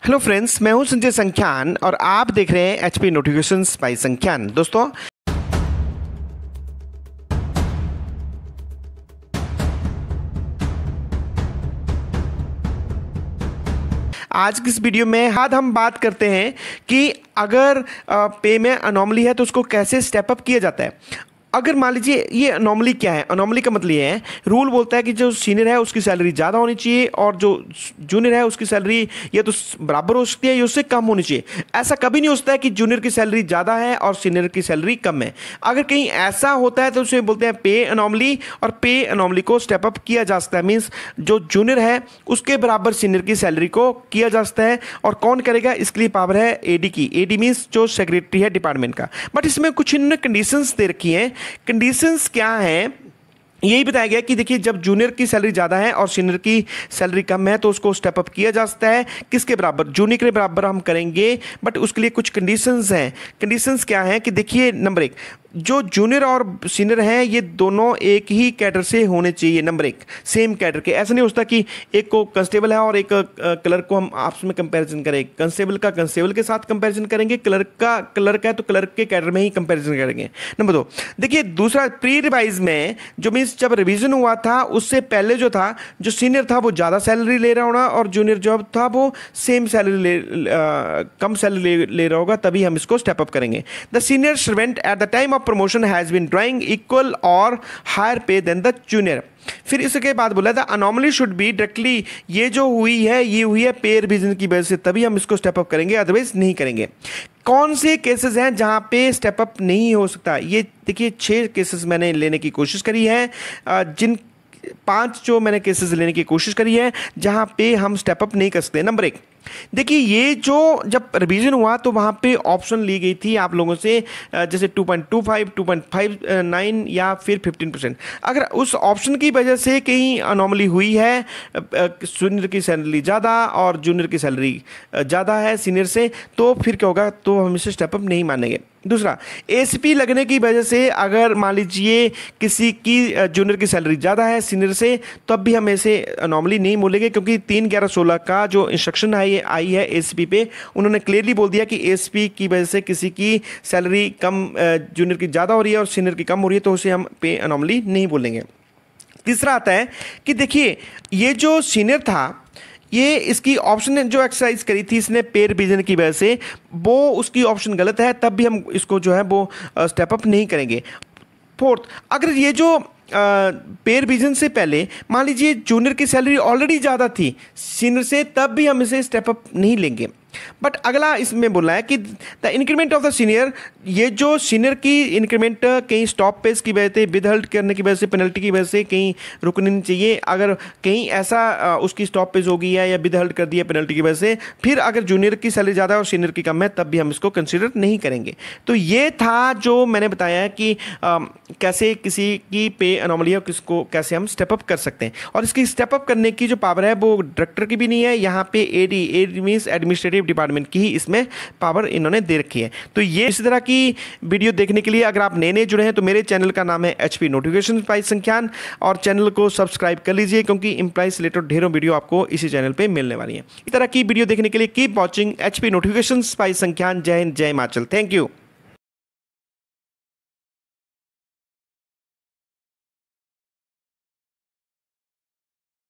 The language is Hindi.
हेलो फ्रेंड्स, मैं हूं संजय संख्यान और आप देख रहे हैं एचपी नोटिफिकेशंस बाय संख्यान। दोस्तों, आज की इस वीडियो में हम बात करते हैं कि अगर पे में अनोमली है तो उसको कैसे स्टेप अप किया जाता है। अगर मान लीजिए ये अनोमली क्या है, अनोमली का मतलब ये है, रूल बोलता है कि जो सीनियर है उसकी सैलरी ज़्यादा होनी चाहिए और जो जूनियर है उसकी सैलरी या तो बराबर हो सकती है या उससे कम होनी चाहिए। ऐसा कभी नहीं हो सकता है कि जूनियर की सैलरी ज़्यादा है और सीनियर की सैलरी कम है। अगर कहीं ऐसा होता है तो उसे बोलते हैं पे अनोमली, और पे अनोमली को स्टेप अप किया जा सकता है। मीन्स जो जूनियर है उसके बराबर सीनियर की सैलरी को किया जा सकता है। और कौन करेगा, इसके लिए पावर है एडी की। एडी मीन्स जो सेक्रेटरी है डिपार्टमेंट का। बट इसमें कुछ इन्होंने कंडीशंस दे रखी हैं। कंडीशंस क्या है, यही बताया गया कि देखिए, जब जूनियर की सैलरी ज़्यादा है और सीनियर की सैलरी कम है तो उसको स्टेप अप किया जा सकता है। किसके बराबर? जूनियर के बराबर हम करेंगे, बट उसके लिए कुछ कंडीशंस हैं। कंडीशंस क्या हैं कि देखिए, नंबर एक, जो जूनियर और सीनियर हैं ये दोनों एक ही कैडर से होने चाहिए। नंबर एक, सेम कैडर के। ऐसा नहीं हो सकता कि एक को कांस्टेबल है और एक क्लर्क को हम आपस में कंपैरिजन करें। कांस्टेबल का कांस्टेबल के साथ कंपैरिजन करेंगे, क्लर्क का क्लर्क है तो क्लर्क के कैडर में ही कंपैरिजन करेंगे। नंबर दो, देखिए दूसरा, प्री रिवाइज में जो मीन्स जब रिवीजन हुआ था उससे पहले जो था, जो सीनियर था वो ज़्यादा सैलरी ले रहा होना और जूनियर जो था वो सेम सैलरी कम सैलरी ले रहा होगा, तभी हम इसको स्टेप अप करेंगे। The senior servant at the time promotion has been drawing equal or higher pay than the junior। फिर इसके बाद बोला था अनोमली शुड बी डायरेक्टली, ये जो हुई है ये हुई है पे रिवीजन की वजह से, तभी हम इसको स्टेप अप करेंगे, अदरवाइज नहीं करेंगे। कौन से केसेस हैं जहां पे स्टेप अप नहीं हो सकता? ये देखिए 6 केसेस मैंने लेने की कोशिश करी है, जिन 5 जो मैंने केसेस लेने की कोशिश करी है जहां पे हम स्टेप अप नहीं कर सकते। नंबर एक, देखिए ये जो जब रिवीजन हुआ तो वहाँ पे ऑप्शन ली गई थी आप लोगों से, जैसे 2.25, 2.59 या फिर 15%। अगर उस ऑप्शन की वजह से कहीं अनोमली हुई है, सीनियर की सैलरी ज़्यादा और जूनियर की सैलरी ज़्यादा है सीनियर से, तो फिर क्या होगा, तो हम इसे स्टेप अप नहीं मानेंगे। दूसरा, एसपी लगने की वजह से अगर मान लीजिए किसी की जूनियर की सैलरी ज़्यादा है सीनियर से, तब भी हम ऐसे अनोमली नहीं बोलेंगे, क्योंकि 3/11/16 का जो इंस्ट्रक्शन आई है एसपी पे, उन्होंने क्लियरली बोल दिया कि एसपी की वजह से किसी की सैलरी कम जूनियर की ज़्यादा हो रही है और सीनियर की कम हो रही है, तो उसे हम पे अनोमली नहीं बोलेंगे। तीसरा आता है कि देखिए, ये जो सीनियर था, ये इसकी ऑप्शन ने जो एक्सरसाइज करी थी इसने पे रिवीजन की वजह से, वो उसकी ऑप्शन गलत है, तब भी हम इसको जो है वो स्टेप अप नहीं करेंगे। फोर्थ, अगर ये जो पे रिवीजन से पहले मान लीजिए जूनियर की सैलरी ऑलरेडी ज़्यादा थी सीनियर से, तब भी हम इसे स्टेप अप नहीं लेंगे। बट अगला इसमें बोला है कि the increment of the senior, ये जो सीनियर की इंक्रीमेंट कहीं स्टॉप पेज की वजह से, विदहोल्ड करने की वजह से, पेनल्टी की वजह से कहीं रुकनी नहीं चाहिए। अगर कहीं ऐसा उसकी स्टॉप पेज हो गई है या विदहोल्ड कर दिया पेनल्टी की वजह से, फिर अगर जूनियर की सैलरी ज़्यादा है और सीनियर की कम है, तब भी हम इसको कंसिडर नहीं करेंगे। तो ये था जो मैंने बताया कि कैसे किसी की पे अनोमली है, किसको कैसे हम स्टेप अप कर सकते हैं। और इसकी स्टेप अप करने की जो पावर है वो डायरेक्टर की भी नहीं है, यहाँ पे एडी मीन्स एडमिनिस्ट्रेटिव डिपार्टमेंट की ही इसमें पावर इन्होंने दे रखी है। तो ये इसी तरह की वीडियो देखने के लिए अगर आप नए जुड़े हैं तो मेरे चैनल का नाम है एचपी नोटिफिकेशन बाय संख्यान, और चैनल को सब्सक्राइब कर लीजिए, क्योंकि एम्प्लॉय से रिलेटेड ढेरों वीडियो आपको इसी चैनल पे मिलने वाली है। इस तरह की वीडियो देखने के लिए keep watching HP notification by Sankhyan. जय हिंद, जय हिमाचल। Thank you.